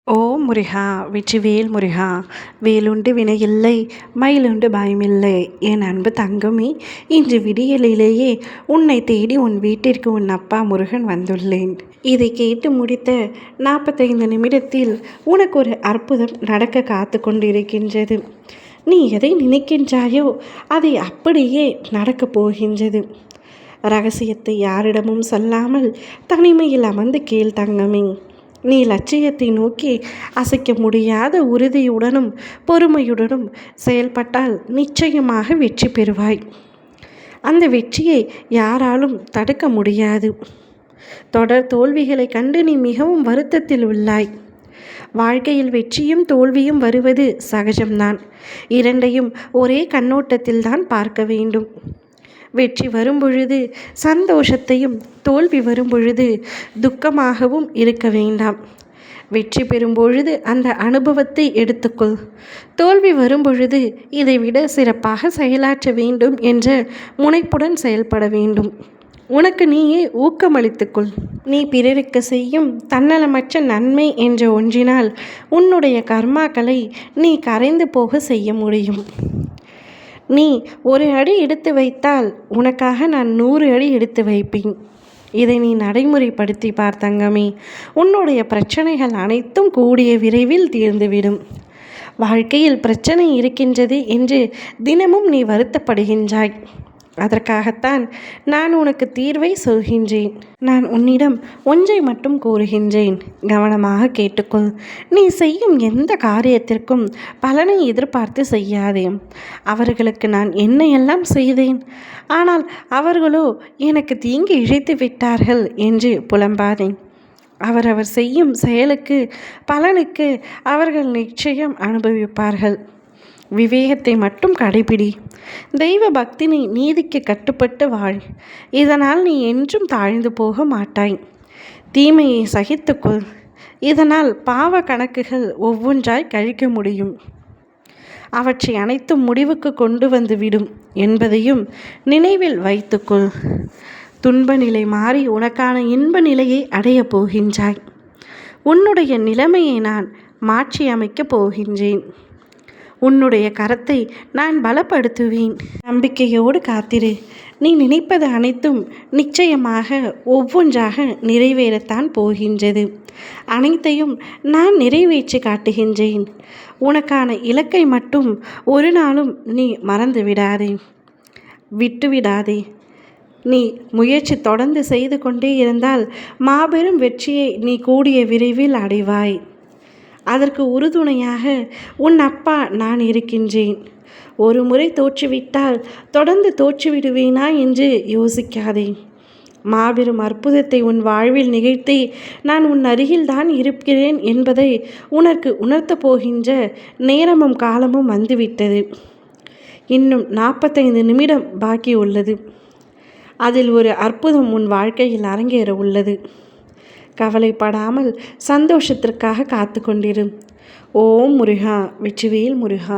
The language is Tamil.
ஓ முருகா வெற்றிவேல் முருகா, வேலுண்டு வினையில்லை மயிலுண்டு பயமில்லை. என் அன்பு தங்கமே, இன்று விடியலிலேயே உன்னை தேடி உன் வீட்டிற்கு உன் அப்பா முருகன் வந்துள்ளேன். இதை கேட்டு முடித்த 45 நிமிடத்தில் உனக்கு ஒரு அற்புதம் நடக்க காத்து கொண்டிருக்கின்றது. நீ எதை நினைக்கின்றாயோ அதை அப்படியே நடக்கப் போகின்றது. ரகசியத்தை யாரிடமும் சொல்லாமல் தனிமையில் அமர்ந்து கேள் தங்கமே. நீ லட்சியத்தை நோக்கி அசைக்க முடியாத உறுதியுடனும் பொறுமையுடனும் செயல்பட்டால் நிச்சயமாக வெற்றி பெறுவாய். அந்த வெற்றியை யாராலும் தடுக்க முடியாது. தொடர் தோல்விகளை கண்டு நீ மிகவும் வருத்தத்தில் உள்ளாய். வாழ்க்கையில் வெற்றியும் தோல்வியும் வருவது சகஜம்தான். இரண்டையும் ஒரே கண்ணோட்டத்தில் தான் பார்க்க வேண்டும். வெற்றி வரும்பொழுது சந்தோஷத்தையும், தோல்வி வரும்பொழுது துக்கமாகவும் இருக்க வேண்டாம். வெற்றி பெறும்பொழுது அந்த அனுபவத்தை எடுத்துக்கொள். தோல்வி வரும்பொழுது இதைவிட சிறப்பாக செயலாற்ற வேண்டும் என்ற முனைப்புடன் செயல்பட வேண்டும். உனக்கு நீயே ஊக்கமளித்துக்கொள். நீ பிறருக்கு செய்யும் தன்னலமற்ற நன்மை என்ற ஒன்றினால் உன்னுடைய கர்மாக்களை நீ கரைந்து போக செய்ய முடியும். நீ ஒரு அடி எடுத்து வைத்தால் உனக்காக நான் 100 அடி எடுத்து வைப்பேன். இதை நீ நடைமுறைப்படுத்தி பார் தங்கமே. உன்னுடைய பிரச்சனைகள் அனைத்தும் கூடிய விரைவில் தீர்ந்துவிடும். வாழ்க்கையில் பிரச்சனை இருக்கின்றது என்று தினமும் நீ வருத்தப்படுகின்றாய். அதற்காகத்தான் நான் உனக்கு தீர்வை சொல்கின்றேன். நான் உன்னிடம் ஒன்றை மட்டும் கூறுகின்றேன், கவனமாக கேட்டுக்கொள். நீ செய்யும் எந்த காரியத்திற்கும் பலனை எதிர்பார்த்து செய்யாதே. அவர்களுக்கு நான் என்னையெல்லாம் செய்தேன், ஆனால் அவர்களோ எனக்கு தீங்கு இழைத்து விட்டார்கள் என்று புலம்பாதே. அவரவர் செய்யும் செயலுக்கு பலனுக்கு அவர்கள் நிச்சயம் அனுபவிப்பார்கள். விவேகத்தை மட்டும் கடைபிடி. தெய்வ பக்தினி, நீதிக்கு கட்டுப்பட்டு வாழ். இதனால் நீ என்றும் தாழ்ந்து போக மாட்டாய். தீமையை சகித்துக்கொள். இதனால் பாவ கணக்குகள் ஒவ்வொன்றாய் கழிக்க முடியும். அவற்றை அனைத்தும் முடிவுக்கு கொண்டு வந்துவிடும் என்பதையும் நினைவில் வைத்துக்கொள். துன்ப நிலை மாறி உனக்கான இன்ப நிலையை அடையப் போகின்றாய். உன்னுடைய நிலைமையை நான் மாற்றி அமைக்கப் போகின்றேன். உன்னுடைய கரத்தை நான் பலப்படுத்துவேன். நம்பிக்கையோடு காத்திரு. நீ நினைப்பது அனைத்தும் நிச்சயமாக ஒவ்வொன்றாக நிறைவேறத்தான் போகின்றது. அனைத்தையும் நான் நிறைவேற்றி காட்டுகின்றேன். உனக்கான இலக்கை மட்டும் ஒரு நாளும் நீ மறந்து விடாதே, விட்டுவிடாதே. நீ முயற்சி தொடர்ந்து செய்து கொண்டே இருந்தால் மாபெரும் வெற்றியை நீ கூடிய விரைவில் அடைவாய். அதற்கு உறுதுணையாக உன் அப்பா நான் இருக்கின்றேன். ஒரு முறை தோற்றுவிட்டால் தொடர்ந்து தோற்றுவிடுவேனா என்று யோசிக்காதே. மாபெரும் அற்புதத்தை உன் வாழ்வில் நிகழ்த்தி நான் உன் அருகில்தான் இருக்கிறேன் என்பதை உனக்கு உணர்த்தப் போகின்ற நேரமும் காலமும் வந்துவிட்டது. இன்னும் 45 நிமிடம் பாக்கி உள்ளது. அதில் ஒரு அற்புதம் உன் வாழ்க்கையில் அரங்கேற உள்ளது. கவலைப்படாமல் சந்தோஷத்திற்காக காத்து கொண்டிரு. ஓம் முருகா வெற்றிவேல் முருகா.